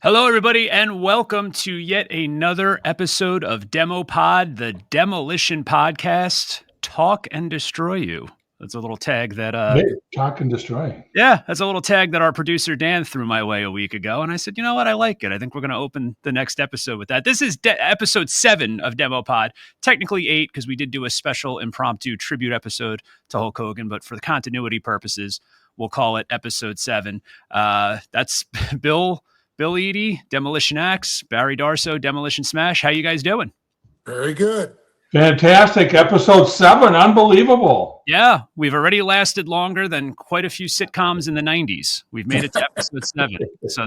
Hello, everybody, and welcome to yet another episode of Demopod, the Demolition podcast. Talk and destroy you. That's a little tag that talk and destroy. Yeah, that's a little tag that our producer Dan threw my way a week ago, and I said, you know what, I like it. I think we're going to open the next episode with that. This is episode 7 of Demopod, technically 8 because we did do a special impromptu tribute episode to Hulk Hogan, but for the continuity purposes, we'll call it episode 7. That's Bill Eadie, Demolition Axe, Barry Darsow, Demolition Smash. How you guys doing? Very good. Fantastic. Episode 7. Unbelievable. Yeah, we've already lasted longer than quite a few sitcoms in the 90s. We've made it to episode 7. So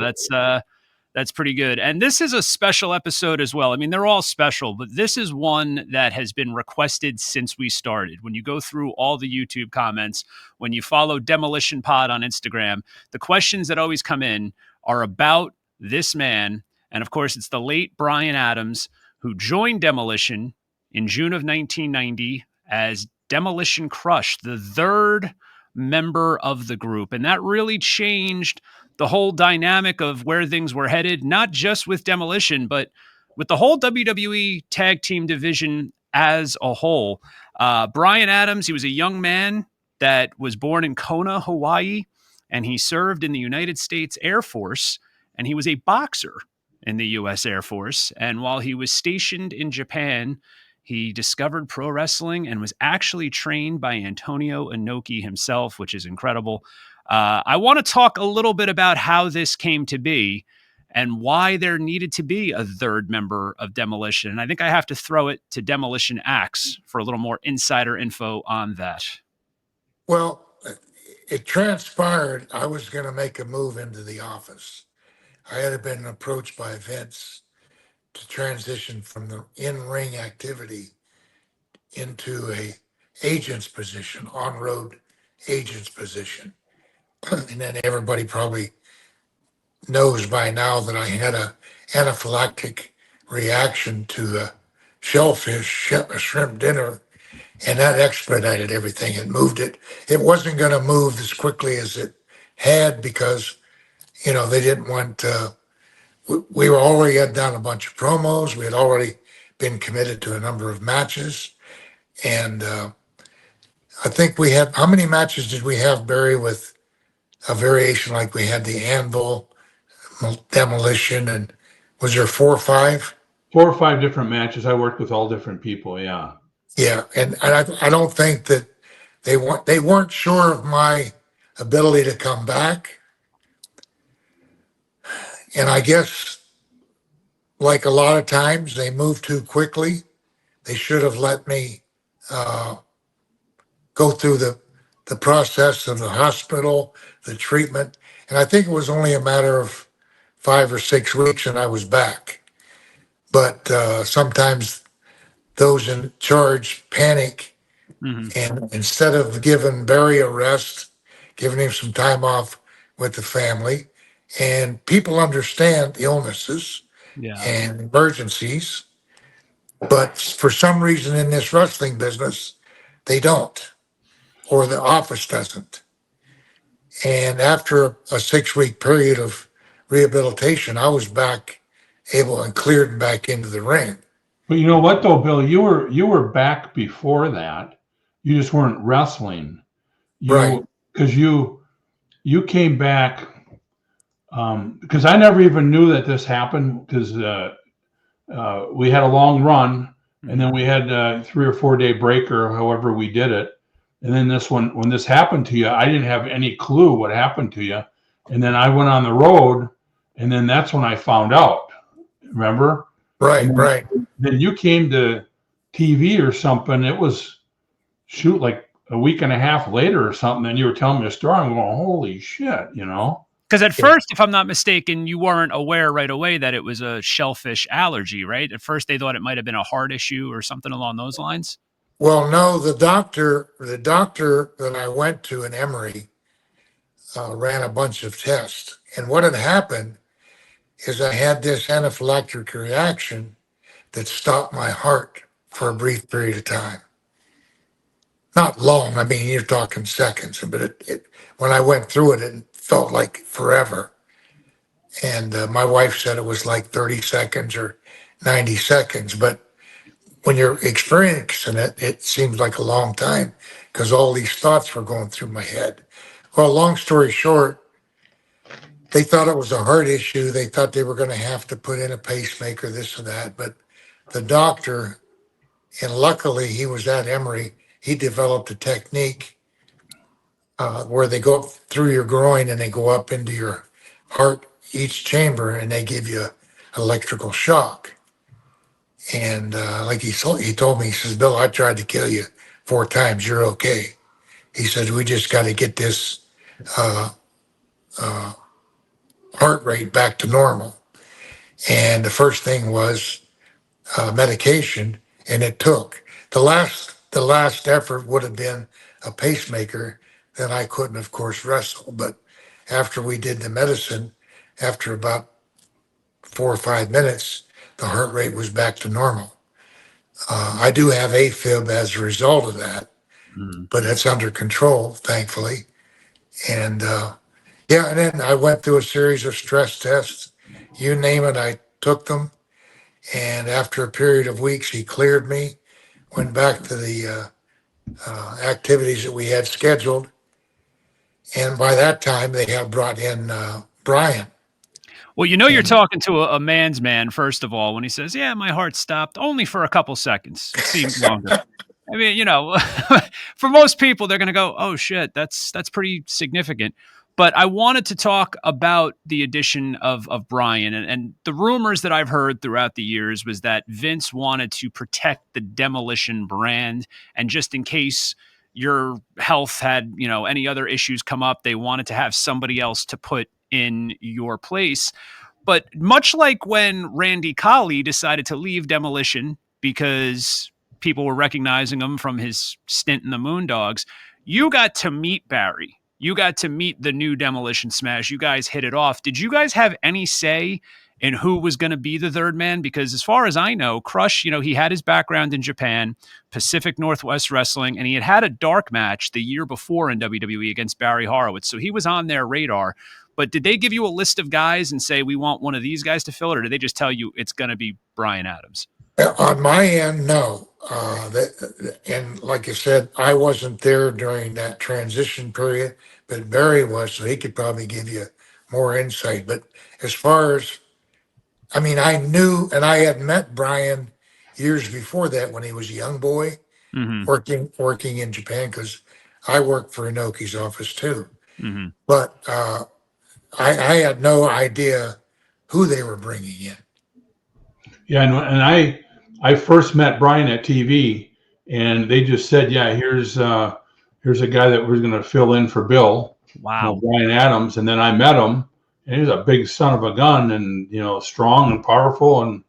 that's pretty good. And this is a special episode as well. I mean, they're all special, but this is one that has been requested since we started. When you go through all the YouTube comments, when you follow Demolition Pod on Instagram, the questions that always come in are about this man. And of course, it's the late Bryan Adams, who joined Demolition in June of 1990 as Demolition Crush, the third member of the group. And that really changed the whole dynamic of where things were headed, not just with Demolition, but with the whole WWE tag team division as a whole. Bryan Adams, he was a young man that was born in Kona, Hawaii, and he served in the United States Air Force, and he was a boxer in the U.S. Air Force. And while he was stationed in Japan, he discovered pro wrestling and was actually trained by Antonio Inoki himself, which is incredible. I want to talk a little bit about how this came to be and why there needed to be a third member of Demolition. And I think I have to throw it to Demolition Axe for a little more insider info on that. Well, it transpired I was going to make a move into the office. I had been approached by Vince to transition from the in-ring activity into a agent's position, on-road agent's position. And then everybody probably knows by now that I had a anaphylactic reaction to a shellfish, shrimp dinner, and that expedited everything. It moved it. It wasn't going to move as quickly as it had because, they didn't want we were already had done a bunch of promos. We had already been committed to a number of matches. And I think we had, how many matches did we have, Barry, with a variation like we had the Anvil, Demolition, and was there 4 or 5? 4 or 5 different matches. I worked with all different people, yeah. Yeah, and I don't think that they weren't sure of my ability to come back. And I guess, like a lot of times, they moved too quickly. They should have let me go through the process of the hospital, the treatment. And I think it was only a matter of 5 or 6 weeks and I was back. But sometimes those in charge panic. Mm-hmm. And instead of giving Barry a rest, giving him some time off with the family, and people understand illnesses and emergencies, but for some reason in this wrestling business, they don't, or the office doesn't. And after a 6-week period of rehabilitation, I was back able and cleared back into the ring. But you know what though, Bill, you were back before that. You just weren't wrestling. Right. Because you came back, because I never even knew that this happened, because we had a long run, and then we had a 3 or 4 day break, or however we did it. And then when this happened to you, I didn't have any clue what happened to you. And then I went on the road, and then that's when I found out. Remember? Right, right. Then you came to TV or something. It was like a week and a half later or something. And you were telling me a story. I'm going, holy shit, Because at first, if I'm not mistaken, you weren't aware right away that it was a shellfish allergy, right? At first, they thought it might have been a heart issue or something along those lines. Well, no, the doctor that I went to in Emory ran a bunch of tests. And what had happened is I had this anaphylactic reaction that stopped my heart for a brief period of time. Not long. I mean, you're talking seconds, but it when I went through it, it felt like forever. And my wife said it was like 30 seconds or 90 seconds. But when you're experiencing it, it seems like a long time because all these thoughts were going through my head. Well, long story short, they thought it was a heart issue. They thought they were going to have to put in a pacemaker, this and that. But the doctor, and luckily he was at Emory, he developed a technique where they go up through your groin and they go up into your heart, each chamber, and they give you electrical shock. And like he told me, he says, Bill, I tried to kill you 4 times. You're okay. He said, we just got to get this uh, uh, heart rate back to normal. And the first thing was medication, and it took. The last effort would have been a pacemaker. Then I couldn't, of course, wrestle. But after we did the medicine, after about 4 or 5 minutes, the heart rate was back to normal. I do have AFib as a result of that, but it's under control, thankfully. And yeah, and then I went through a series of stress tests. You name it, I took them. And after a period of weeks, he cleared me, went back to the activities that we had scheduled. And by that time, they had brought in Brian. Well, you're talking to a man's man, first of all, when he says, yeah, my heart stopped only for a couple seconds. It seemed longer. I mean, for most people, they're going to go, oh, shit, that's pretty significant. But I wanted to talk about the addition of Brian. And the rumors that I've heard throughout the years was that Vince wanted to protect the Demolition brand. And just in case your health had, any other issues come up, they wanted to have somebody else to put in your place. But much like when Randy Colley decided to leave Demolition because people were recognizing him from his stint in the Moondogs, you got to meet Barry. You got to meet the new Demolition Smash. You guys hit it off. Did you guys have any say in who was going to be the third man? Because as far as I know, Crush, he had his background in Japan, Pacific Northwest Wrestling, and he had a dark match the year before in WWE against Barry Horowitz. So he was on their radar. But did they give you a list of guys and say, we want one of these guys to fill it? Or did they just tell you it's going to be Brian Adams? On my end, no. And like I said, I wasn't there during that transition period, but Barry was, so he could probably give you more insight. But as far as, I mean, I knew, and I had met Brian years before that when he was a young boy working in Japan, because I worked for Inoki's office too. But I had no idea who they were bringing in. Yeah, and I first met Brian at TV, and they just said, yeah, here's a guy that we're going to fill in for Bill. Wow. Brian Adams. And then I met him, and he was a big son of a gun, and strong and powerful, and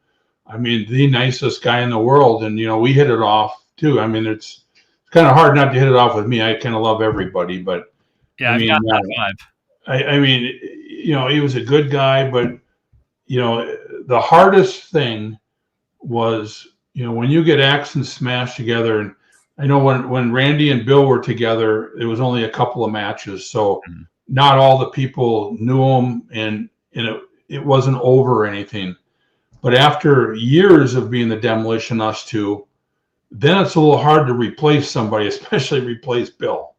I mean the nicest guy in the world. And we hit it off too. I mean, it's kind of hard not to hit it off with me. I kind of love everybody, but yeah, I mean, I've got that vibe. I mean, he was a good guy, but the hardest thing was, when you get Axe and Smash together, and I know when Randy and Bill were together, it was only a couple of matches, so not all the people knew them, and it wasn't over or anything. But after years of being the Demolition, us two, then it's a little hard to replace somebody, especially replace Bill.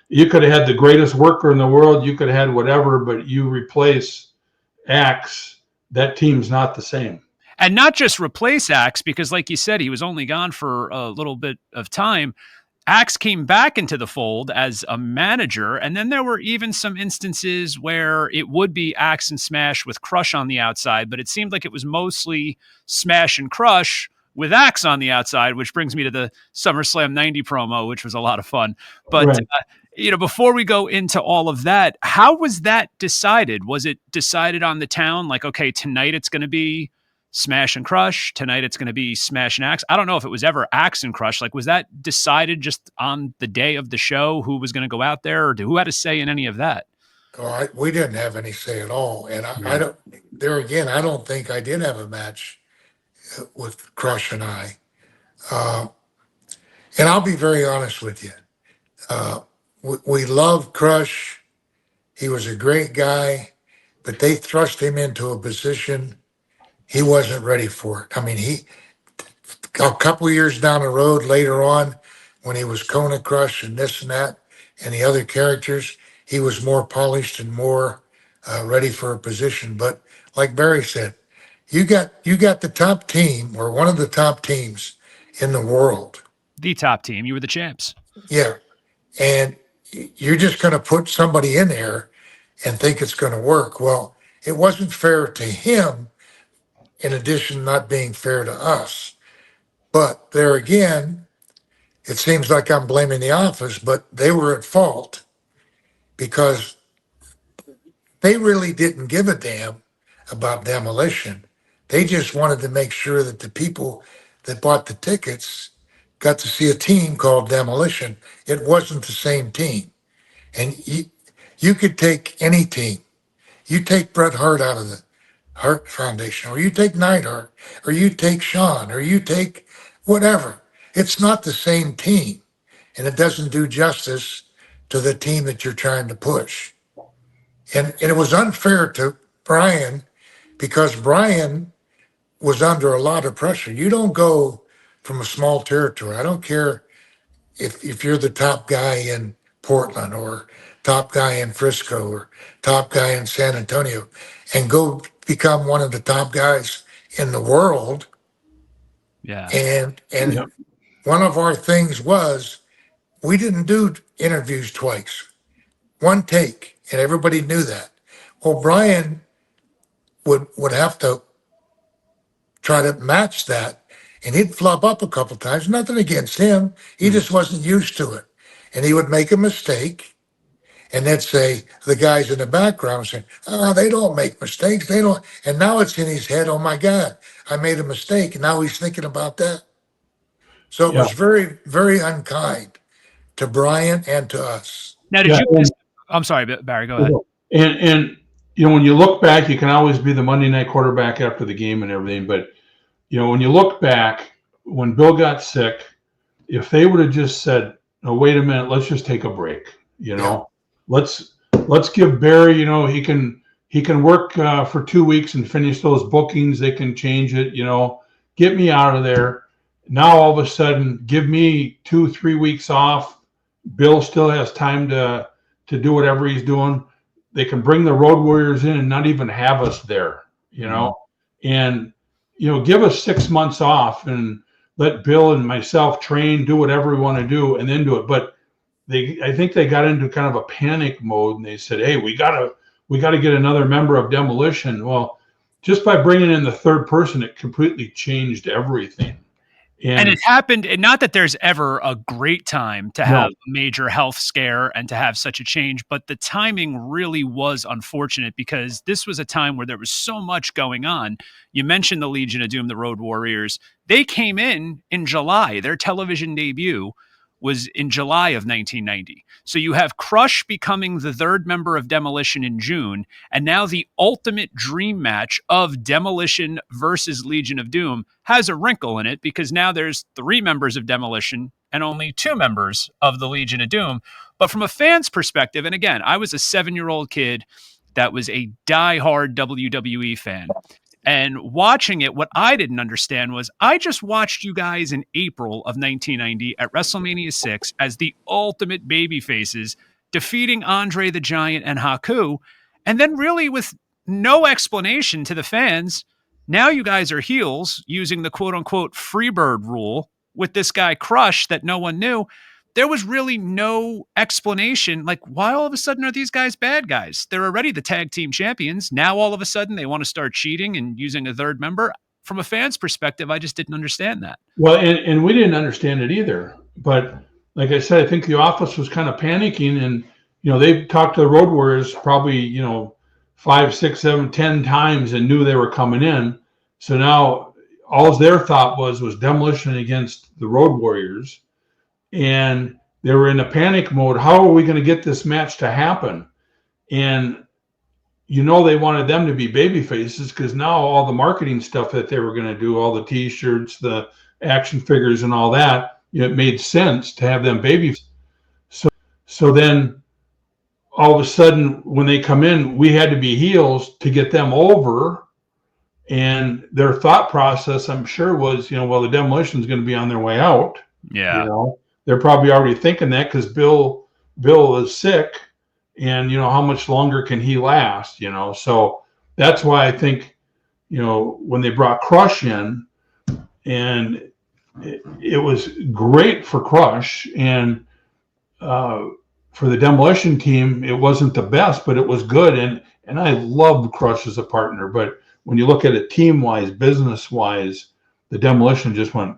You could have had the greatest worker in the world, you could have had whatever, but you replace Axe, that team's not the same. And not just replace Axe, because like you said, he was only gone for a little bit of time. Axe came back into the fold as a manager, and then there were even some instances where it would be Axe and Smash with Crush on the outside, but it seemed like it was mostly Smash and Crush with Axe on the outside, which brings me to the SummerSlam 90 promo, which was a lot of fun. But right. Before we go into all of that, how was that decided? Was it decided on the town? Like, okay, tonight it's going to be Smash and Crush. Tonight it's going to be Smash and Axe. I don't know if it was ever Axe and Crush. Like, was that decided just on the day of the show who was going to go out there, or who had a say in any of that? Oh, we didn't have any say at all. And I don't, there again, I don't think I did have a match with Crush and I. And I'll be very honest with you. We loved Crush. He was a great guy. but they thrust him into a position he wasn't ready for it. I mean, a couple of years down the road later on, when he was Kona Crush and this and that, and the other characters, he was more polished and more ready for a position. But like Barry said, you got the top team or one of the top teams in the world. The top team. You were the champs. Yeah. And you're just going to put somebody in there and think it's going to work. Well, it wasn't fair to him, in addition to not being fair to us. But there again, it seems like I'm blaming the office, but they were at fault because they really didn't give a damn about Demolition. They just wanted to make sure that the people that bought the tickets got to see a team called Demolition. It wasn't the same team. And you could take any team. You take Bret Hart out of the Hart Foundation, or you take Neidhart, or you take Sean, or you take whatever. It's not the same team. And it doesn't do justice to the team that you're trying to push. And it was unfair to Brian because Brian was under a lot of pressure. You don't go from a small territory. I don't care if you're the top guy in Portland or top guy in Frisco or top guy in San Antonio and go become one of the top guys in the world. Yeah. And Yep. one of our things was we didn't do interviews twice, one take, and everybody knew that. Well, Brian would have to try to match that, and he'd flop up a couple times. Nothing against him. He just wasn't used to it. And he would make a mistake, and they'd say, the guys in the background saying, oh, they don't make mistakes. They don't. And now it's in his head, oh my God, I made a mistake. And now he's thinking about that. So it was very, very unkind to Brian and to us. Now, did you? I'm sorry, Barry. Go ahead. And when you look back, you can always be the Monday night quarterback after the game and everything. But when you look back, when Bill got sick, if they would have just said, "No, wait a minute, let's just take a break," let's give Barry, he can work for 2 weeks and finish those bookings. They can change it, get me out of there. Now all of a sudden, give me 2-3 weeks off. Bill still has time to do whatever he's doing. They can bring the Road Warriors in and not even have us there, and, give us 6 months off and let Bill and myself train, do whatever we want to do, and then do it. But I think they got into kind of a panic mode and they said, hey, we gotta get another member of Demolition. Well, just by bringing in the third person, it completely changed everything. And it happened, and not that there's ever a great time to have a major health scare and to have such a change, but the timing really was unfortunate because this was a time where there was so much going on. You mentioned the Legion of Doom, the Road Warriors. They came in July. Their television debut was in July of 1990. So you have Crush becoming the third member of Demolition in June, and now the ultimate dream match of Demolition versus Legion of Doom has a wrinkle in it because now there's 3 members of Demolition and only 2 members of the Legion of Doom. But from a fan's perspective, and again, I was a 7-year-old kid that was a diehard WWE fan. And watching it, what I didn't understand was I just watched you guys in April of 1990 at WrestleMania 6 as the ultimate baby faces, defeating Andre the Giant and Haku. And then really with no explanation to the fans, now you guys are heels using the quote unquote Freebird rule with this guy Crush that no one knew. There was really no explanation. Like, why all of a sudden are these guys bad guys? They're already the tag team champions. Now all of a sudden they want to start cheating and using a third member. From a fan's perspective, I just didn't understand that. Well, and we didn't understand it either. But like I said, I think the office was kind of panicking, and they talked to the Road Warriors probably 5, 6, 7, 10 times and knew they were coming in. So now all their thought was Demolition against the Road Warriors. And they were in a panic mode. How are we going to get this match to happen? And they wanted them to be baby faces because now all the marketing stuff that they were going to do, all the T-shirts, the action figures, and all that, it made sense to have them baby. So then all of a sudden, when they come in, we had to be heels to get them over. And their thought process, I'm sure, was, well, the Demolition is going to be on their way out. Yeah. They're probably already thinking that because Bill is sick, and how much longer can he last? So that's why I think, when they brought Crush in, and it was great for Crush, and for the Demolition team, it wasn't the best, but it was good, and I loved Crush as a partner, but when you look at it team-wise, business-wise, the Demolition just went.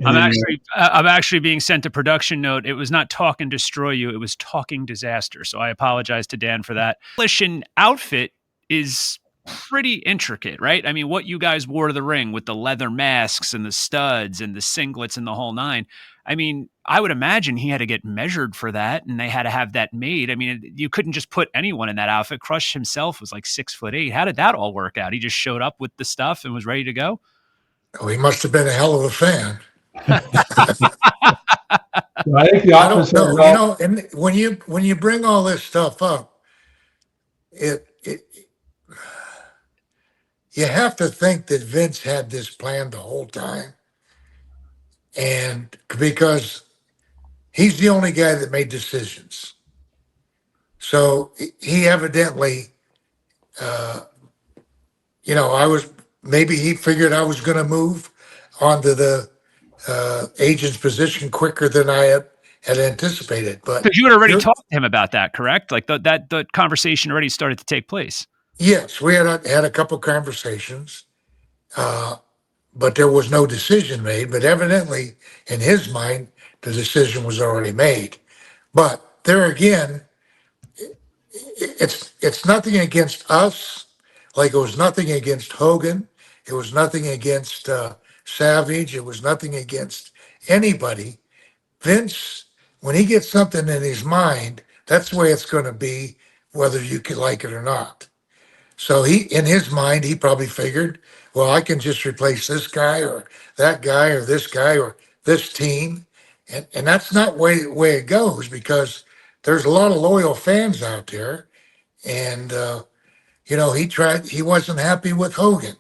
I'm actually being sent a production note. It was not Talk and Destroy You. It was Talking Disaster. So I apologize to Dan for that. Demolition outfit is pretty intricate, right? I mean, what you guys wore to the ring with the leather masks and the studs and the singlets and the whole nine. I mean, I would imagine he had to get measured for that, and they had to have that made. I mean, you couldn't just put anyone in that outfit. Crush himself was like 6'8". How did that all work out? He just showed up with the stuff and was ready to go? Oh, he must have been a hell of a fan. I think the opposite. I don't know. And when you bring all this stuff up, you have to think that Vince had this planned the whole time, and because he's the only guy that made decisions, so he evidently, maybe he figured I was going to move onto the agent's position quicker than I had anticipated. But because you had already talked to him about that, correct? Like the conversation already started to take place. Yes, we had a couple conversations, but there was no decision made. But evidently, in his mind, the decision was already made. But there again, it's nothing against us. Like it was nothing against Hogan. It was nothing against Savage. It was nothing against anybody. Vince, when he gets something in his mind, that's the way it's going to be, whether you can like it or not. So in his mind, he probably figured, well, I can just replace this guy or that guy or this guy or this team. And that's not the way it goes, because there's a lot of loyal fans out there. And, he wasn't happy with Hogan.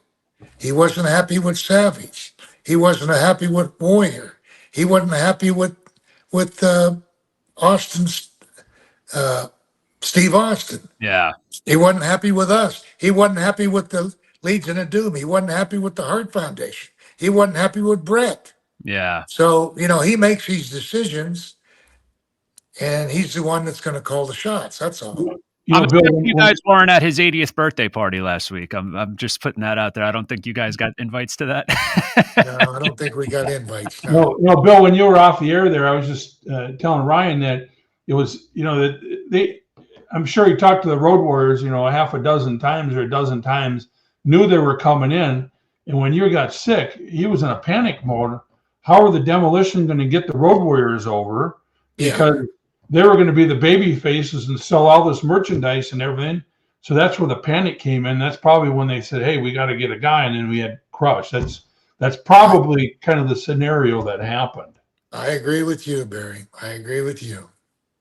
He wasn't happy with Savage. He wasn't happy with Warrior. He wasn't happy with Austin's, Steve Austin. Yeah. He wasn't happy with us. He wasn't happy with the Legion of Doom. He wasn't happy with the Hart Foundation. He wasn't happy with Brett. Yeah. So, he makes these decisions, and he's the one that's going to call the shots. That's all. Bill, you guys weren't at his 80th birthday party last week. I'm just putting that out there. I don't think you guys got invites to that. No, I don't think we got invites. No, Bill, when you were off the air there, I was just telling Ryan that it was, that I'm sure he talked to the Road Warriors, a half a dozen times or a dozen times, knew they were coming in. And when you got sick, he was in a panic mode. How are the Demolition going to get the Road Warriors over? Because they were going to be the baby faces and sell all this merchandise and everything. So that's where the panic came in. That's probably when they said, hey, we got to get a guy. And then we had Crush. That's probably kind of the scenario that happened. I agree with you, Barry. I agree with you.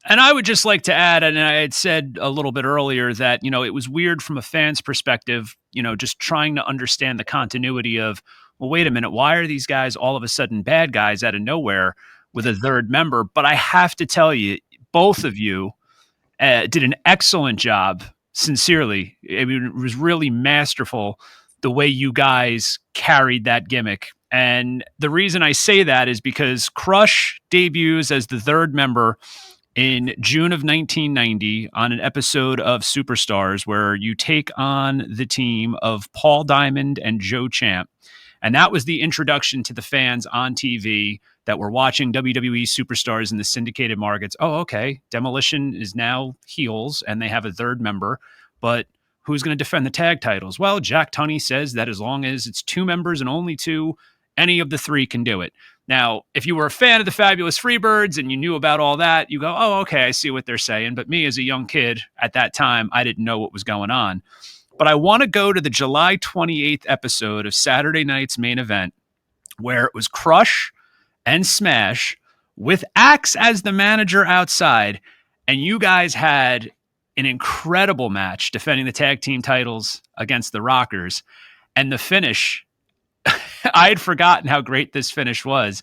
And I would just like to add, and I had said a little bit earlier that, it was weird from a fan's perspective, just trying to understand the continuity of, well, wait a minute, why are these guys all of a sudden bad guys out of nowhere with a third member? But I have to tell you, both of you did an excellent job, sincerely. I mean, it was really masterful the way you guys carried that gimmick. And the reason I say that is because Crush debuts as the third member in June of 1990 on an episode of Superstars, where you take on the team of Paul Diamond and Joe Champ. And that was the introduction to the fans on TV that were watching WWE Superstars in the syndicated markets. Oh, okay. Demolition is now heels and they have a third member, but who's going to defend the tag titles? Well, Jack Tunney says that as long as it's two members and only two, any of the three can do it. Now, if you were a fan of the Fabulous Freebirds and you knew about all that, you go, oh, okay, I see what they're saying. But me as a young kid at that time, I didn't know what was going on. But I want to go to the July 28th episode of Saturday Night's Main Event, where it was Crush and Smash with Axe as the manager outside. and you guys had an incredible match defending the tag team titles against the Rockers. And the finish, I had forgotten how great this finish was.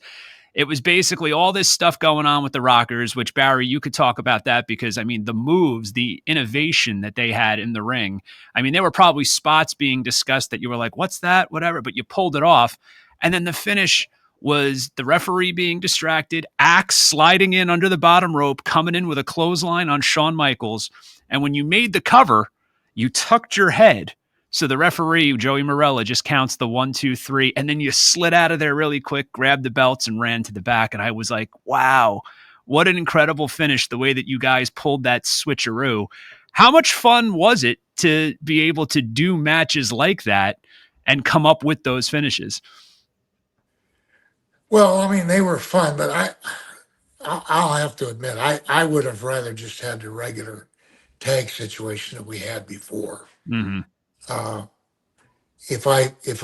It was basically all this stuff going on with the Rockers, which, Barry, you could talk about that because, I mean, the moves, the innovation that they had in the ring. I mean, there were probably spots being discussed that you were like, what's that? Whatever. But you pulled it off. And then the finish was the referee being distracted, Axe sliding in under the bottom rope, coming in with a clothesline on Shawn Michaels. And when you made the cover, you tucked your head. So the referee, Joey Morella, just counts the 1, 2, 3, and then you slid out of there really quick, grabbed the belts, and ran to the back. And I was like, wow, what an incredible finish, the way that you guys pulled that switcheroo. How much fun was it to be able to do matches like that and come up with those finishes? Well, I mean, they were fun, but I'll have to admit, I would have rather just had the regular tag situation that we had before. Mm-hmm. If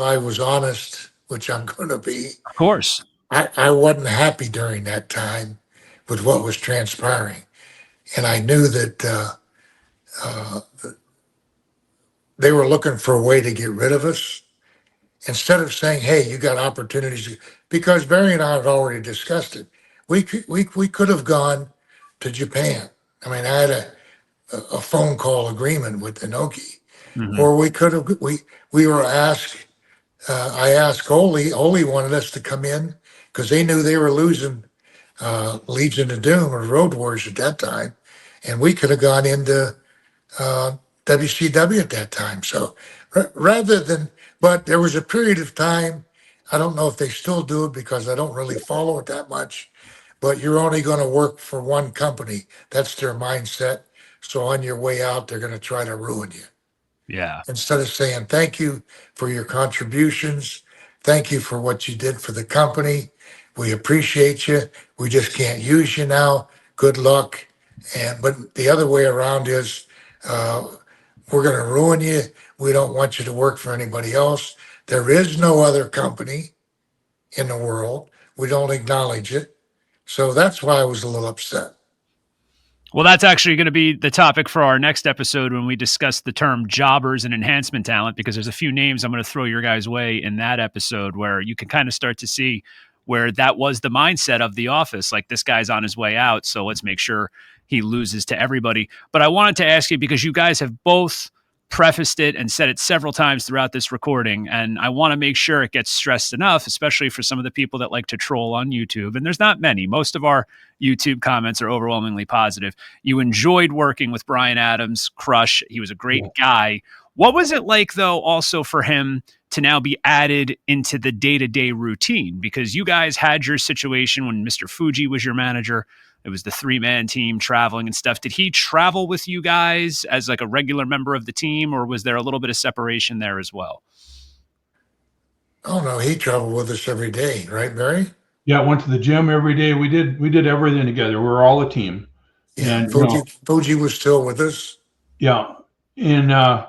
I was honest, which I'm going to be, Of course. I wasn't happy during that time with what was transpiring, and I knew that they were looking for a way to get rid of us. Instead of saying, "Hey, you got opportunities," because Barry and I had already discussed it, we could have gone to Japan. I mean, I had a phone call agreement with Inoki, or we could have we were asked. I asked Ole. Ole wanted us to come in because they knew they were losing Legion of Doom or Road Warriors at that time, and we could have gone into WCW at that time. So rather than, but there was a period of time. I don't know if they still do it because I don't really follow it that much. But you're only going to work for one company. That's their mindset. So on your way out, they're going to try to ruin you. Yeah. Instead of saying thank you for your contributions, thank you for what you did for the company. We appreciate you. We just can't use you now. Good luck. But the other way around is we're going to ruin you. We don't want you to work for anybody else. There is no other company in the world. We don't acknowledge it. So that's why I was a little upset. Well, that's actually going to be the topic for our next episode when we discuss the term jobbers and enhancement talent, because there's a few names I'm going to throw your guys' way in that episode where you can kind of start to see where that was the mindset of the office. Like, this guy's on his way out, so let's make sure he loses to everybody. But I wanted to ask you, because you guys have both prefaced it and said it several times throughout this recording, and I want to make sure it gets stressed enough, especially for some of the people that like to troll on YouTube. And there's not many. Most of our YouTube comments are overwhelmingly positive. You enjoyed working with Brian Adams, Crush. He was a great guy. What was it like, though, also for him to now be added into the day-to-day routine? Because you guys had your situation when Mr. Fuji was your manager. It was the 3-man team traveling and stuff. Did he travel with you guys as like a regular member of the team, or was there a little bit of separation there as well? Oh no, he traveled with us every day, right, Barry? Yeah, went to the gym every day. We did everything together. We were all a team. Yeah, And Fuji was still with us. Yeah, and I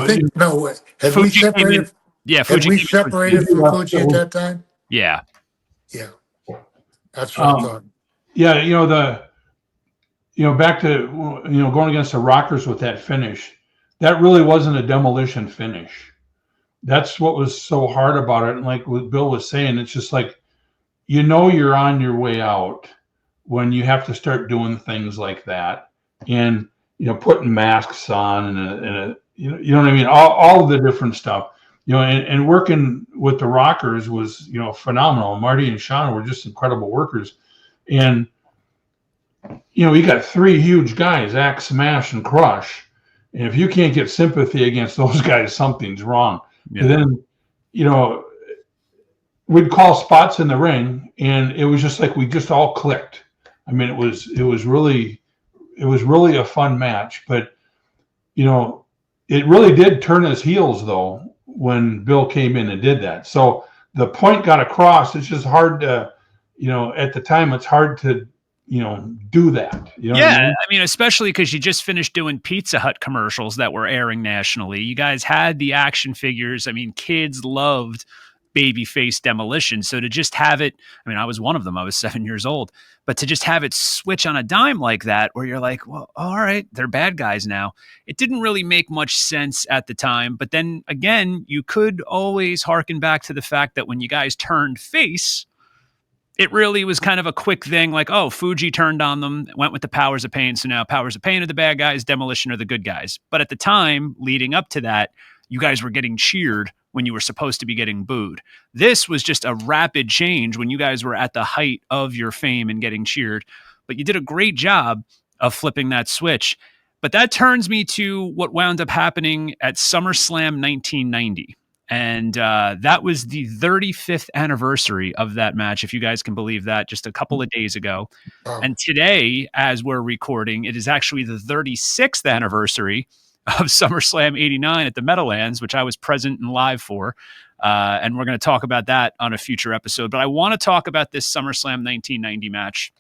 think no. Had Fuji we separated? Yeah, Had Fuji we separated from Fuji at that time? Yeah. Yeah, that's what I thought. Yeah, back to going against the Rockers with that finish. That really wasn't a demolition finish. That's what was so hard about it. And like what Bill was saying, it's just like, you're on your way out when you have to start doing things like that, and putting masks on and you know what I mean, all of the different stuff. And working with the Rockers was phenomenal. Marty and Sean were just incredible workers, and you got 3 huge guys, Axe, Smash, and Crush, and if you can't get sympathy against those guys, something's wrong. Yeah. And then we'd call spots in the ring, and it was just like we just all clicked. I mean, it was really a fun match, but it really did turn his heels though when Bill came in and did that. So the point got across. It's just hard to, at the time, it's hard to, do that. I mean, especially because you just finished doing Pizza Hut commercials that were airing nationally. You guys had the action figures. I mean, kids loved babyface Demolition. So to just have it, I mean, I was one of them. I was 7 years old. But to just have it switch on a dime like that, where you're like, well, all right, they're bad guys now. It didn't really make much sense at the time. But then again, you could always harken back to the fact that when you guys turned face, it really was kind of a quick thing, like, oh, Fuji turned on them, went with the Powers of Pain. So now Powers of Pain are the bad guys, Demolition are the good guys. But at the time leading up to that, you guys were getting cheered when you were supposed to be getting booed. This was just a rapid change when you guys were at the height of your fame and getting cheered. But you did a great job of flipping that switch. But that turns me to what wound up happening at SummerSlam 1990. And that was the 35th anniversary of that match, if you guys can believe that, just a couple of days ago. Oh. And today, as we're recording, it is actually the 36th anniversary of SummerSlam 89 at the Meadowlands, which I was present and live for. And we're going to talk about that on a future episode. But I want to talk about this SummerSlam 1990 match.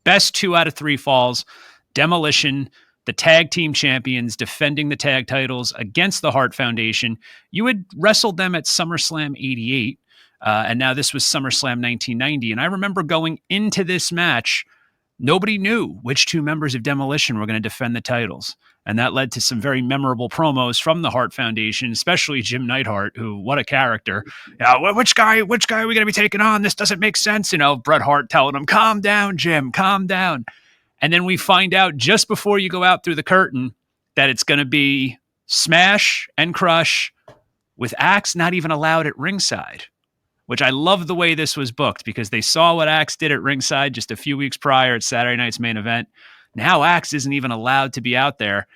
Best 2 out of 3 falls, Demolition, the tag team champions, defending the tag titles against the Hart Foundation. You had wrestled them at SummerSlam 88, and now this was SummerSlam 1990. And I remember going into this match, nobody knew which 2 members of Demolition were going to defend the titles. And that led to some very memorable promos from the Hart Foundation, especially Jim Neidhart, who, what a character. Which guy are we going to be taking on? This doesn't make sense. Bret Hart telling him, calm down, Jim, calm down. And then we find out just before you go out through the curtain that it's going to be Smash and Crush with Axe not even allowed at ringside, which I love the way this was booked because they saw what Axe did at ringside just a few weeks prior at Saturday night's main event. Now Axe isn't even allowed to be out there.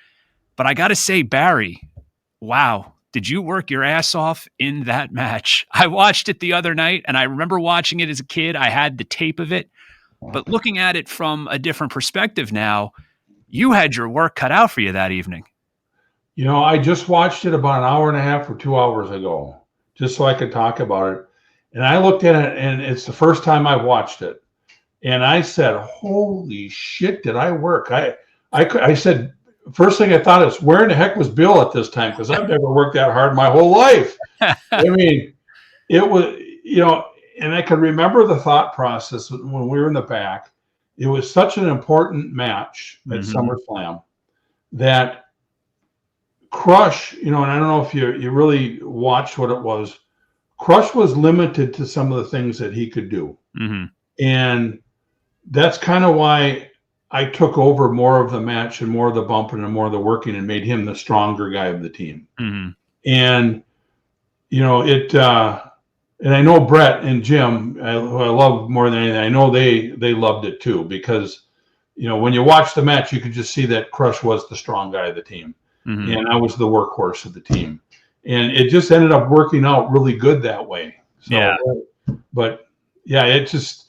But I got to say, Barry, wow, did you work your ass off in that match? I watched it the other night, and I remember watching it as a kid. I had the tape of it. But looking at it from a different perspective now, you had your work cut out for you that evening. I just watched it about an hour and a half or 2 hours ago, just so I could talk about it. And I looked at it, and it's the first time I watched it. And I said, holy shit, did I work? I said, first thing I thought is, where in the heck was Bill at this time? Because I've never worked that hard my whole life. I mean, it was, and I can remember the thought process when we were in the back. It was such an important match at SummerSlam that Crush, and I don't know if you really watched what it was. Crush was limited to some of the things that he could do. Mm-hmm. And that's kind of why I took over more of the match and more of the bumping and more of the working and made him the stronger guy of the team. Mm-hmm. And, and I know Brett and Jim, who I love more than anything, I know they loved it too, because, when you watch the match, you could just see that Crush was the strong guy of the team. Mm-hmm. And I was the workhorse of the team. And it just ended up working out really good that way. So, yeah. But yeah, it just,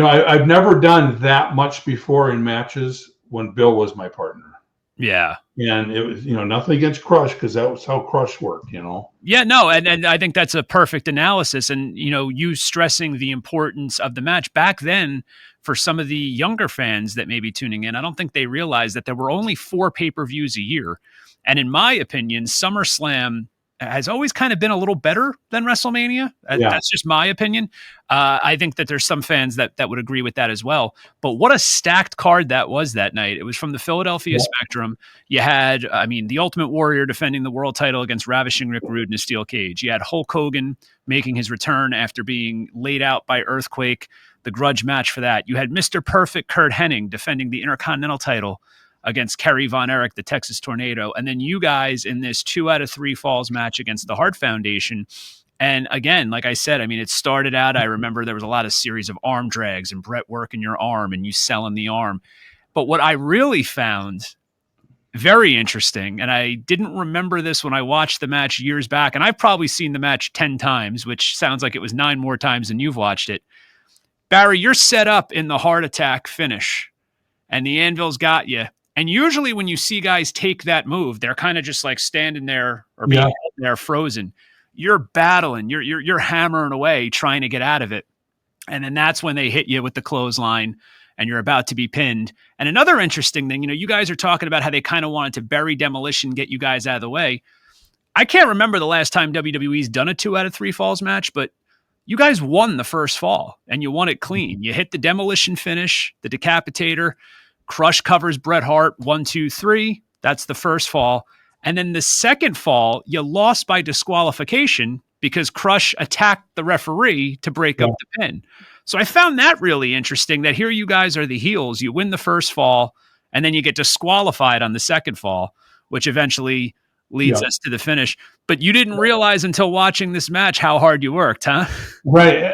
I've never done that much before in matches when Bill was my partner. Yeah. And it was, nothing against Crush, because that was how Crush worked, Yeah, no, and I think that's a perfect analysis. And, you stressing the importance of the match back then for some of the younger fans that may be tuning in, I don't think they realized that there were only 4 pay-per-views a year. And in my opinion, SummerSlam has always kind of been a little better than WrestleMania. Yeah. That's just my opinion. I think that there's some fans that would agree with that as well. But what a stacked card that was that night. It was from the Philadelphia Spectrum. You had, the Ultimate Warrior defending the world title against Ravishing Rick Rude in a steel cage. You had Hulk Hogan making his return after being laid out by Earthquake, the grudge match for that. You had Mr. Perfect Kurt Hennig defending the Intercontinental title against Kerry Von Erich, the Texas Tornado. And then you guys in this 2 out of 3 falls match against the Hart Foundation. And again, like I said, it started out, I remember there was a lot of series of arm drags and Brett working your arm and you selling the arm. But what I really found very interesting, and I didn't remember this when I watched the match years back, and I've probably seen the match 10 times, which sounds like it was 9 more times than you've watched it. Barry, you're set up in the heart attack finish, and the anvil's got you. And usually when you see guys take that move, they're kind of just like standing there or being there frozen. You're battling, you're hammering away, trying to get out of it. And then that's when they hit you with the clothesline and you're about to be pinned. And another interesting thing, you guys are talking about how they kind of wanted to bury Demolition, get you guys out of the way. I can't remember the last time WWE's done a 2 out of 3 falls match, but you guys won the first fall, and you won it clean. You hit the demolition finish, the decapitator. Crush covers Bret Hart 1, 2, 3. That's the first fall. And then the second fall, you lost by disqualification because Crush attacked the referee to break up the pin. So I found that really interesting, that here you guys are the heels. You win the first fall, and then you get disqualified on the second fall, which eventually leads us to the finish. But you didn't realize until watching this match how hard you worked, huh? Right.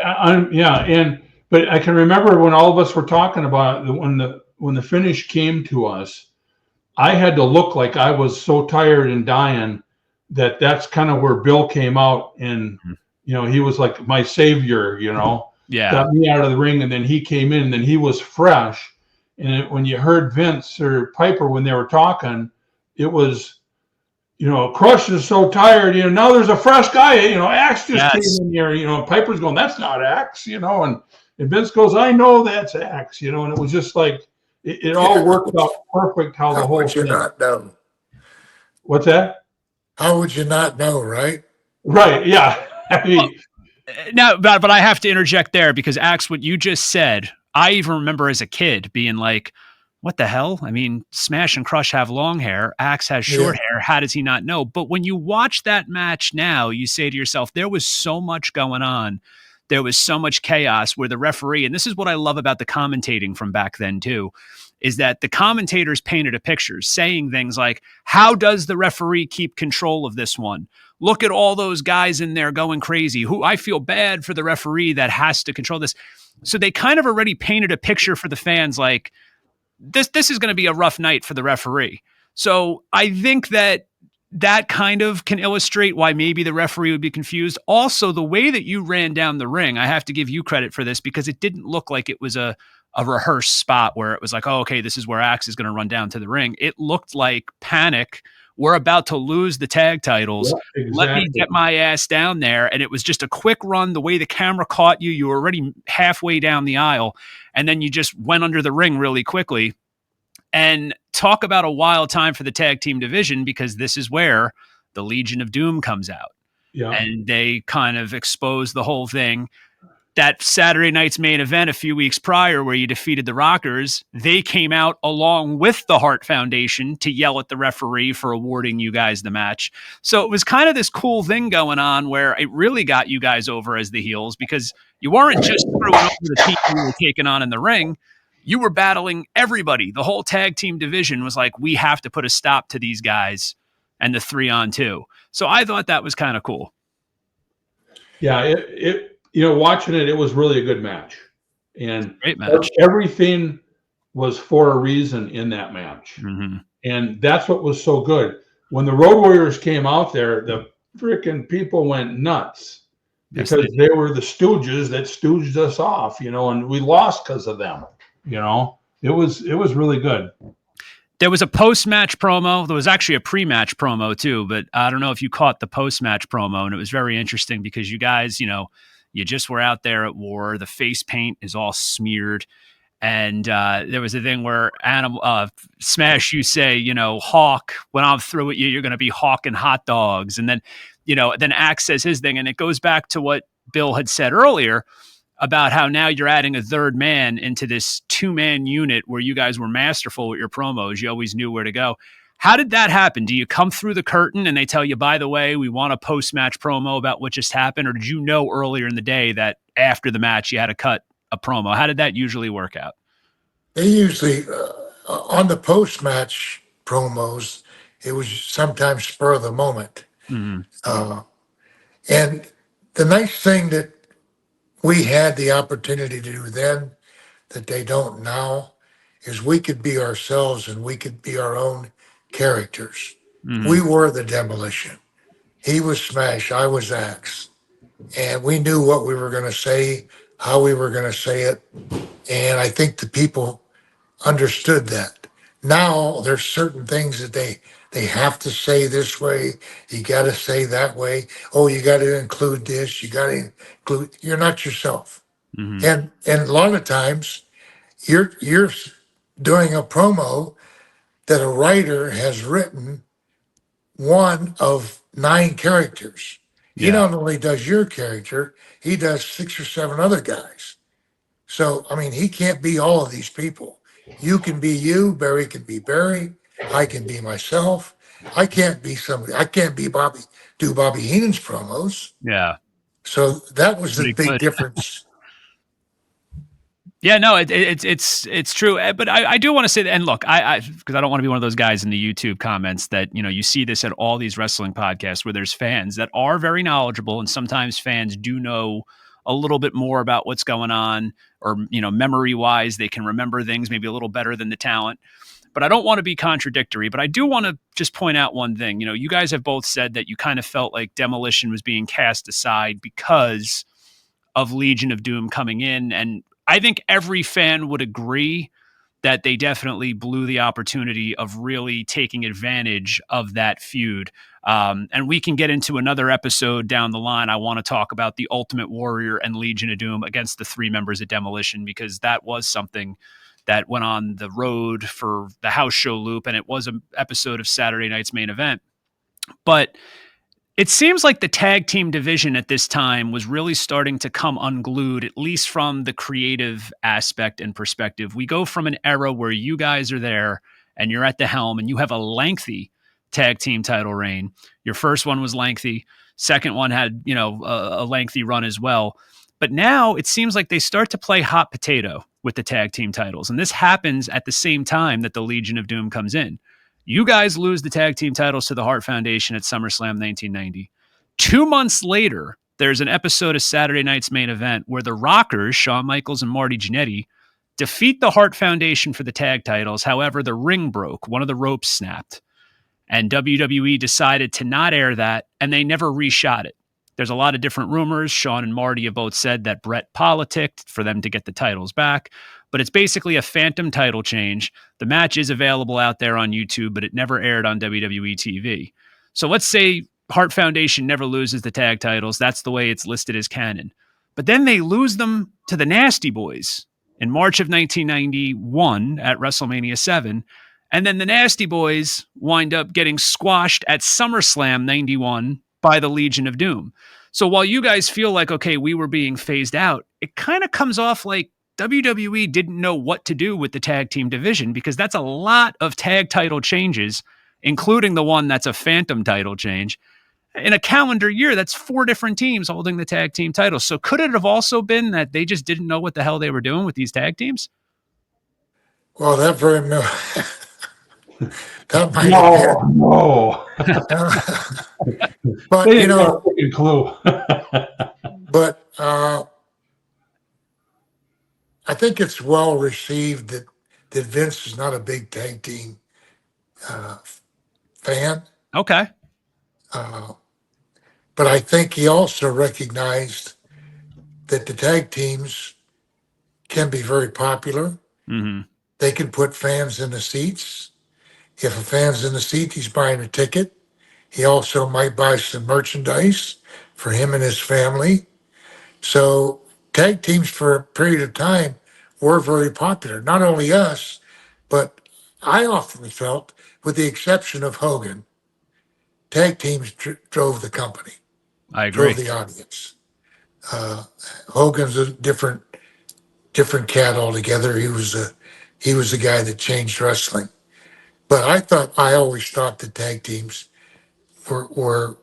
But I can remember when all of us were talking about it, when the finish came to us, I had to look like I was so tired and dying that's kind of where Bill came out, and he was like my savior, got me out of the ring, and then he came in, and then he was fresh. And when you heard Vince or Piper when they were talking, it was, Crush is so tired, now there's a fresh guy, Axe just came in here, Piper's going, that's not Axe, and Vince goes, I know that's Axe, and it was just like, it all worked out perfect how the whole thing. How would you not know? What's that? How would you not know, right? Right, yeah. I mean, now, but I have to interject there, because Axe, what you just said, I even remember as a kid being like, what the hell? I mean, Smash and Crush have long hair. Axe has short hair. How does he not know? But when you watch that match now, you say to yourself, there was so much going on. There was so much chaos where the referee, and this is what I love about the commentating from back then too, is that the commentators painted a picture saying things like, how does the referee keep control of this one? Look at all those guys in there going crazy. I feel bad for the referee that has to control this. So they kind of already painted a picture for the fans like, this is going to be a rough night for the referee. So I think that kind of can illustrate why maybe the referee would be confused. Also, the way that you ran down the ring, I have to give you credit for this, because it didn't look like it was a rehearsed spot where it was like, oh, okay, this is where Axe is going to run down to the ring. It looked like panic. We're about to lose the tag titles. Yeah, exactly. Let me get my ass down there. And it was just a quick run. The way the camera caught you, you were already halfway down the aisle. And then you just went under the ring really quickly. And talk about a wild time for the tag team division, because this is where the Legion of Doom comes out. Yeah. And they kind of expose the whole thing. That Saturday night's main event a few weeks prior where you defeated the Rockers, they came out along with the Hart Foundation to yell at the referee for awarding you guys the match. So it was kind of this cool thing going on where it really got you guys over as the heels, because you weren't just throwing over the team you were taking on in the ring. You were battling everybody. The whole tag team division was like, we have to put a stop to these guys and the 3-on-2. So I thought that was kind of cool. Yeah, watching it was really a good match. And great match. Everything was for a reason in that match. Mm-hmm. And that's what was so good. When the Road Warriors came out there, the freaking people went nuts, because they were the stooges that stooged us off, and we lost because of them. It was really good. There was a post-match promo. There was actually a pre-match promo too, but I don't know if you caught the post-match promo, and it was very interesting because you guys, you just were out there at war. The face paint is all smeared. And there was a thing where Smash, you say, Hawk, when I'm through with you, you're going to be hawking hot dogs. And then, then Axe says his thing. And it goes back to what Bill had said earlier about how now you're adding a third man into this 2-man unit where you guys were masterful with your promos. You always knew where to go. How did that happen? Do you come through the curtain and they tell you, by the way, we want a post-match promo about what just happened? Or did you know earlier in the day that after the match you had to cut a promo? How did that usually work out? They usually, on the post-match promos, it was sometimes spur of the moment. Mm-hmm. And the nice thing that we had the opportunity to do then that they don't now is we could be ourselves and we could be our own characters. Mm-hmm. We were the Demolition. He was Smash, I was Axe. And we knew what we were going to say, how we were going to say it. And I think the people understood that. Now there's certain things that they have to say this way. You got to say that way. Oh, you got to include this. You got to include. You're not yourself. Mm-hmm. And a lot of times, you're doing a promo that a writer has written one of 9 characters, He not only does your character, he does 6 or 7 other guys. So, I mean, he can't be all of these people. You can be you, Barry can be Barry, I can be myself. I can't be somebody, I can't be do Bobby Heenan's promos. Yeah. So that was the Pretty big good. difference. Yeah, no, it's true. But I do want to say that, and look, because I don't want to be one of those guys in the YouTube comments that, you see this at all these wrestling podcasts where there's fans that are very knowledgeable, and sometimes fans do know a little bit more about what's going on, or, memory wise, they can remember things maybe a little better than the talent. But I don't want to be contradictory, but I do want to just point out one thing. You guys have both said that you kind of felt like Demolition was being cast aside because of Legion of Doom coming in. And I think every fan would agree that they definitely blew the opportunity of really taking advantage of that feud. And we can get into another episode down the line. I want to talk about the Ultimate Warrior and Legion of Doom against the 3 members of Demolition, because that was something that went on the road for the house show loop, and it was an episode of Saturday Night's Main Event. But it seems like the tag team division at this time was really starting to come unglued, at least from the creative aspect and perspective. We go from an era where you guys are there and you're at the helm and you have a lengthy tag team title reign. Your first one was lengthy. Second one had, a lengthy run as well. But now it seems like they start to play hot potato with the tag team titles. And this happens at the same time that the Legion of Doom comes in. You guys lose the tag team titles to the Hart Foundation at SummerSlam 1990. 2 months later, there's an episode of Saturday Night's Main Event where the Rockers, Shawn Michaels and Marty Jannetty, defeat the Hart Foundation for the tag titles. However, the ring broke. One of the ropes snapped. And WWE decided to not air that, and they never reshot it. There's a lot of different rumors. Shawn and Marty have both said that Brett politicked for them to get the titles back. But it's basically a phantom title change. The match is available out there on YouTube, but it never aired on WWE TV. So let's say Hart Foundation never loses the tag titles. That's the way it's listed as canon. But then they lose them to the Nasty Boys in March of 1991 at WrestleMania 7. And then the Nasty Boys wind up getting squashed at SummerSlam 91 by the Legion of Doom. So while you guys feel like, okay, we were being phased out, it kind of comes off like WWE didn't know what to do with the tag team division, because that's a lot of tag title changes, including the one that's a phantom title change. In a calendar year, that's 4 different teams holding the tag team titles. So could it have also been that they just didn't know what the hell they were doing with these tag teams? Well, that very that might have been. No. But they didn't have a clue. But I think it's well received that Vince is not a big tag team fan. Okay. But I think he also recognized that the tag teams can be very popular. Mm-hmm. They can put fans in the seats. If a fan's in the seat, he's buying a ticket. He also might buy some merchandise for him and his family. So tag teams for a period of time were very popular. Not only us, but I often felt, with the exception of Hogan, tag teams drove the company. I agree. Drove the audience. Hogan's a different cat altogether. He was the guy that changed wrestling. But I always thought the tag teams were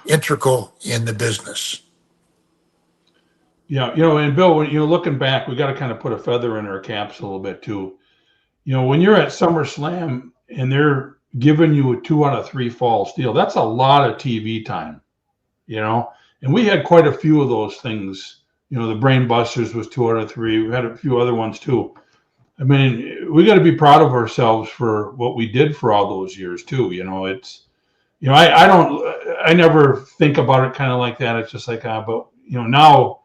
integral in the business. Yeah, and Bill, when you're looking back, we got to kind of put a feather in our caps a little bit too. When you're at SummerSlam and they're giving you a 2 out of 3 falls deal, that's a lot of TV time, and we had quite a few of those things. The Brain Busters was 2 out of 3. We had a few other ones too. I mean, we got to be proud of ourselves for what we did for all those years too. I never think about it kind of like that. It's just like, but now,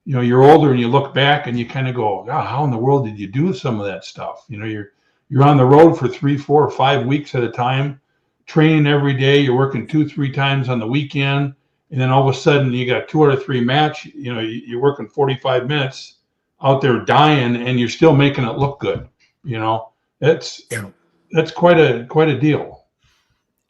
you're older and you look back and you kind of go, God, how in the world did you do some of that stuff? You're on the road for 3, 4, or 5 weeks at a time, training every day. You're working 2, 3 times on the weekend. And then all of a sudden you got 2 out of 3 match, you're working 45 minutes out there dying and you're still making it look good. That's quite a deal.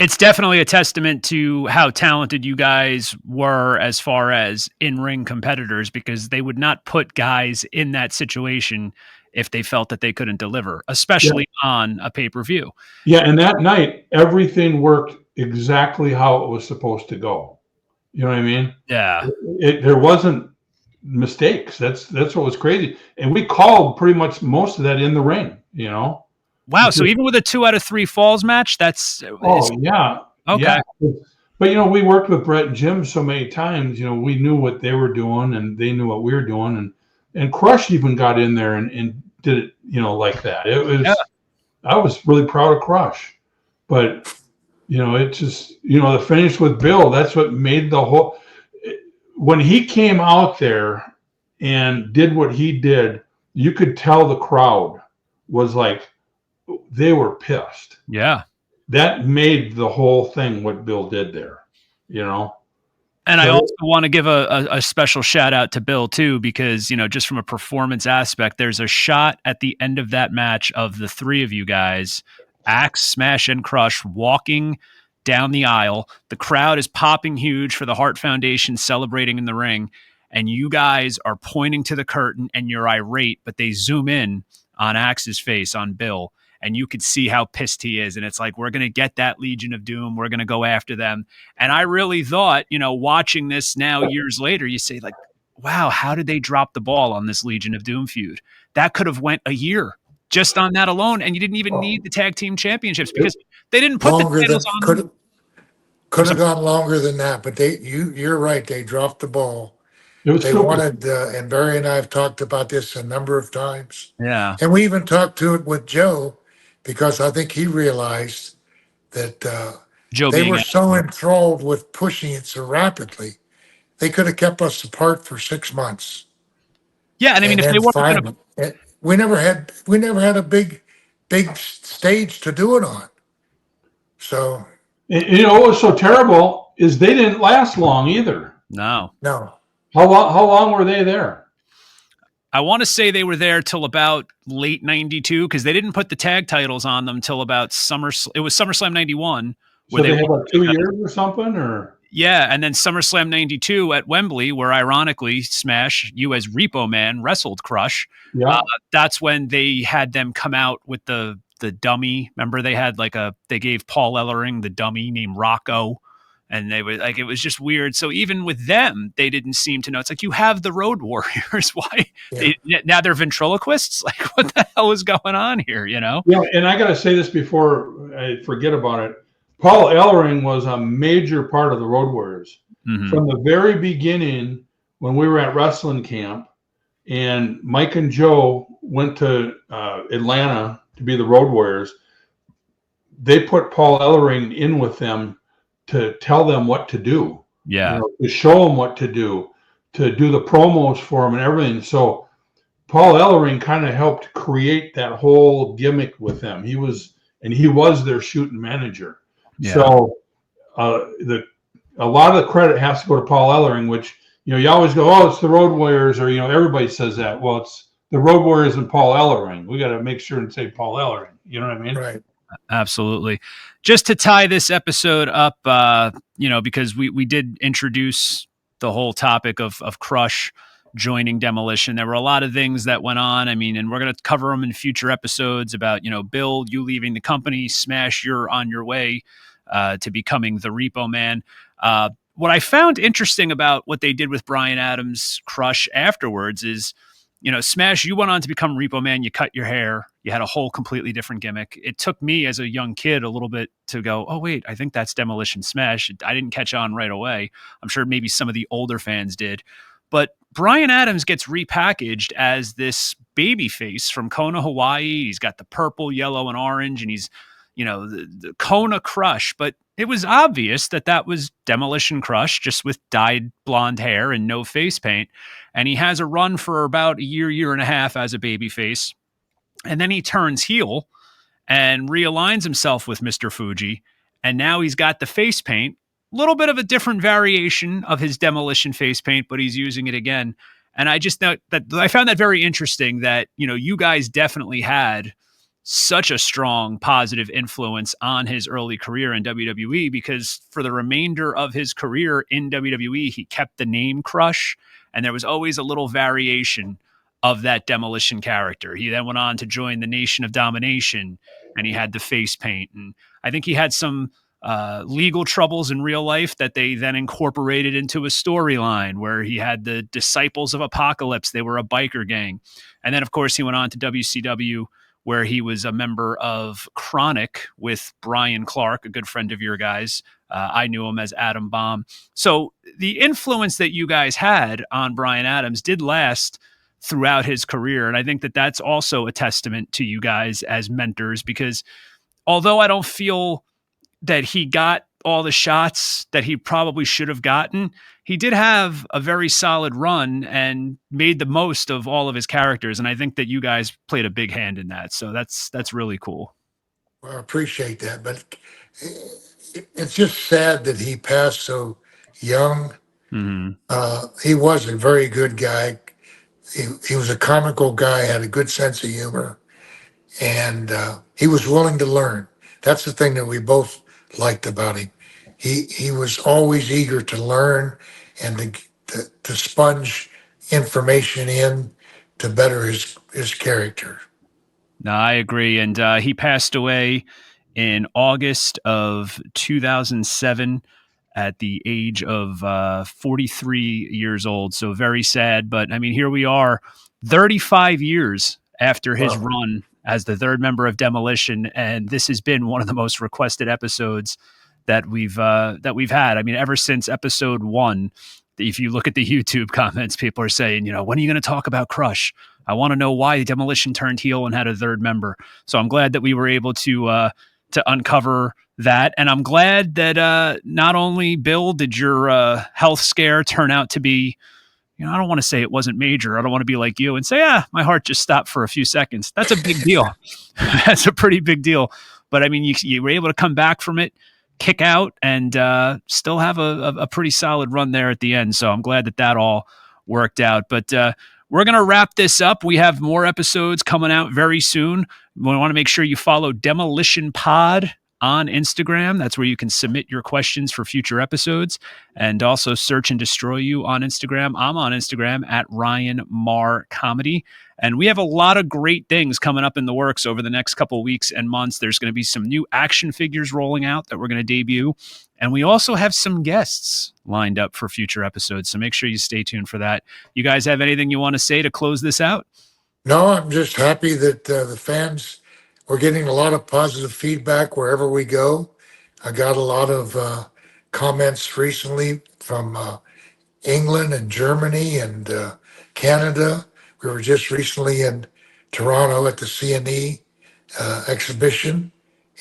It's definitely a testament to how talented you guys were as far as in-ring competitors, because they would not put guys in that situation if they felt that they couldn't deliver, especially on a pay-per-view. Yeah, and that night, everything worked exactly how it was supposed to go. You know what I mean? Yeah. There wasn't mistakes. That's what was crazy. And we called pretty much most of that in the ring, you know? Wow. So even with a 2 out of 3 falls match, that's Yeah. okay. Yeah. But, we worked with Brett and Jim so many times, we knew what they were doing and they knew what we were doing. And Crush even got in there and did it, like that. It was, I was really proud of Crush. But, it just, the finish with Bill, that's what made the whole, when he came out there and did what he did, you could tell the crowd was like, they were pissed. Yeah. That made the whole thing what Bill did there, And I also want to give a special shout out to Bill too, because, just from a performance aspect, there's a shot at the end of that match of the three of you guys, Axe, Smash, and Crush, walking down the aisle. The crowd is popping huge for the Hart Foundation celebrating in the ring. And you guys are pointing to the curtain and you're irate, but they zoom in on Axe's face, on Bill. And you could see how pissed he is. And it's like, we're going to get that Legion of Doom. We're going to go after them. And I really thought, watching this now years later, you say like, wow, how did they drop the ball on this Legion of Doom feud? That could have went a year just on that alone. And you didn't even need the tag team championships because they didn't put the titles on them. Could have gone longer than that, but you're right. They dropped the ball. They wanted, and Barry and I have talked about this a number of times. Yeah. And we even talked to it with Joe, because I think he realized that they were so enthralled with pushing it so rapidly, they could have kept us apart for 6 months. Yeah, and I mean, if they weren't we never had a big stage to do it on. So, what was so terrible is they didn't last long either. No. How long were they there? I want to say they were there till about late 92, because they didn't put the tag titles on them till about it was SummerSlam 91. So they had like 2 years or something, or? Yeah, and then SummerSlam 92 at Wembley, where ironically Smash, you as Repo Man, wrestled Crush. Yeah. That's when they had them come out with the dummy. Remember, they had they gave Paul Ellering the dummy named Rocco. And they were like, it was just weird. So even with them, they didn't seem to know. It's like, you have the Road Warriors. Why? Yeah. Now they're ventriloquists? Like, what the hell is going on here, Yeah, and I got to say this before I forget about it. Paul Ellering was a major part of the Road Warriors. Mm-hmm. From the very beginning, when we were at wrestling camp, and Mike and Joe went to Atlanta to be the Road Warriors, they put Paul Ellering in with them to tell them what to do, to show them what to do the promos for them and everything. So Paul Ellering kind of helped create that whole gimmick with them. He was their shooting manager. Yeah. So a lot of the credit has to go to Paul Ellering, which, you always go, oh, it's the Road Warriors, or, everybody says that. Well, it's the Road Warriors and Paul Ellering. We got to make sure and say Paul Ellering. You know what I mean? Right. Absolutely. Just to tie this episode up, because we did introduce the whole topic of Crush joining Demolition. There were a lot of things that went on. I mean, and we're going to cover them in future episodes about, Bill, you leaving the company, Smash, you're on your way to becoming the Repo Man. What I found interesting about what they did with Bryan Adams' Crush afterwards is, Smash, you went on to become Repo Man. You cut your hair. You had a whole completely different gimmick. It took me as a young kid a little bit to go, oh, wait, I think that's Demolition Smash. I didn't catch on right away. I'm sure maybe some of the older fans did. But Bryan Adams gets repackaged as this baby face from Kona, Hawaii. He's got the purple, yellow, and orange, and he's, the Kona Crush. But it was obvious that was Demolition Crush, just with dyed blonde hair and no face paint. And he has a run for about a year and a half as a babyface. And then he turns heel and realigns himself with Mr. Fuji. And now he's got the face paint, a little bit of a different variation of his Demolition face paint, but he's using it again. And I just know that I found that very interesting that, you guys definitely had such a strong positive influence on his early career in WWE, because for the remainder of his career in WWE, he kept the name Crush, and there was always a little variation of that Demolition character. He then went on to join the Nation of Domination, and he had the face paint. And I think he had some legal troubles in real life that they then incorporated into a storyline where he had the Disciples of Apocalypse. They were a biker gang. And then, of course, he went on to WCW, where he was a member of Chronic with Brian Clark, a good friend of your guys. I knew him as Adam Bomb. So the influence that you guys had on Bryan Adams did last throughout his career. And I think that that's also a testament to you guys as mentors, because although I don't feel that he got all the shots that he probably should have gotten, he did have a very solid run and made the most of all of his characters. And I think that you guys played a big hand in that. So that's really cool. Well, I appreciate that, but it's just sad that he passed so young. He was a very good guy. He was a comical guy, had a good sense of humor, and he was willing to learn. That's the thing that we both liked about him. He was always eager to learn and to sponge information in to better his character. No, I agree. And he passed away in August of 2007 at the age of 43 years old. So very sad. But I mean, here we are 35 years after his run as the third member of Demolition. And this has been one of the most requested episodes that we've had. I mean, ever since episode 1, if you look at the YouTube comments, people are saying, when are you going to talk about Crush? I want to know why Demolition turned heel and had a third member. So I'm glad that we were able to uncover that. And I'm glad that not only, Bill, did your health scare turn out to be, I don't want to say it wasn't major. I don't want to be like you and say, my heart just stopped for a few seconds. That's a big deal. That's a pretty big deal. But I mean, you were able to come back from it, kick out, and still have a pretty solid run there at the end. So I'm glad that all worked out. But we're going to wrap this up. We have more episodes coming out very soon. We want to make sure you follow Demolition Pod on Instagram. That's where you can submit your questions for future episodes, and also Search and Destroy You on Instagram. I'm on Instagram at Ryan Maher Comedy. And we have a lot of great things coming up in the works over the next couple of weeks and months. There's going to be some new action figures rolling out that we're going to debut. And we also have some guests lined up for future episodes. So make sure you stay tuned for that. You guys have anything you want to say to close this out? No, I'm just happy that the fans, we're getting a lot of positive feedback wherever we go. I got a lot of comments recently from England and Germany and Canada. We were just recently in Toronto at the CNE exhibition,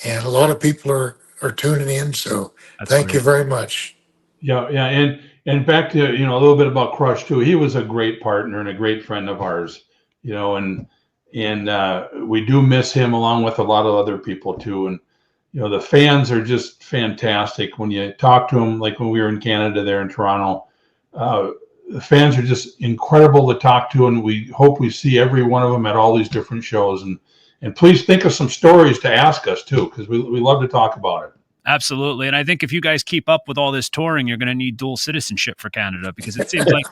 and a lot of people are tuning in. So thank you very much. Yeah. And back to, a little bit about Crush too. He was a great partner and a great friend of ours, and we do miss him along with a lot of other people too. And, the fans are just fantastic. When you talk to them, like when we were in Canada there in Toronto, the fans are just incredible to talk to. And we hope we see every one of them at all these different shows. And please think of some stories to ask us too, because we love to talk about it. Absolutely. And I think if you guys keep up with all this touring, you're going to need dual citizenship for Canada, because it seems like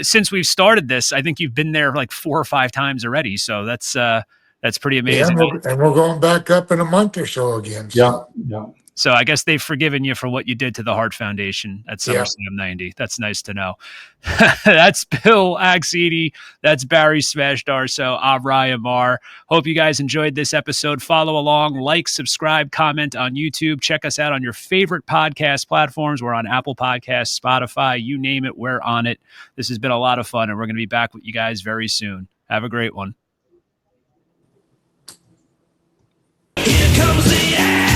since we've started this, I think you've been there like 4 or 5 times already. So that's pretty amazing. Yeah, and we're going back up in a month or so again. So. Yeah. So I guess they've forgiven you for what you did to the Hart Foundation at SummerSlam 90. That's nice to know. That's Bill Eadie. That's Barry Smash Darsow. I'm Ryan Maher. Hope you guys enjoyed this episode. Follow along, like, subscribe, comment on YouTube. Check us out on your favorite podcast platforms. We're on Apple Podcasts, Spotify, you name it, we're on it. This has been a lot of fun, and we're going to be back with you guys very soon. Have a great one. Here comes the end.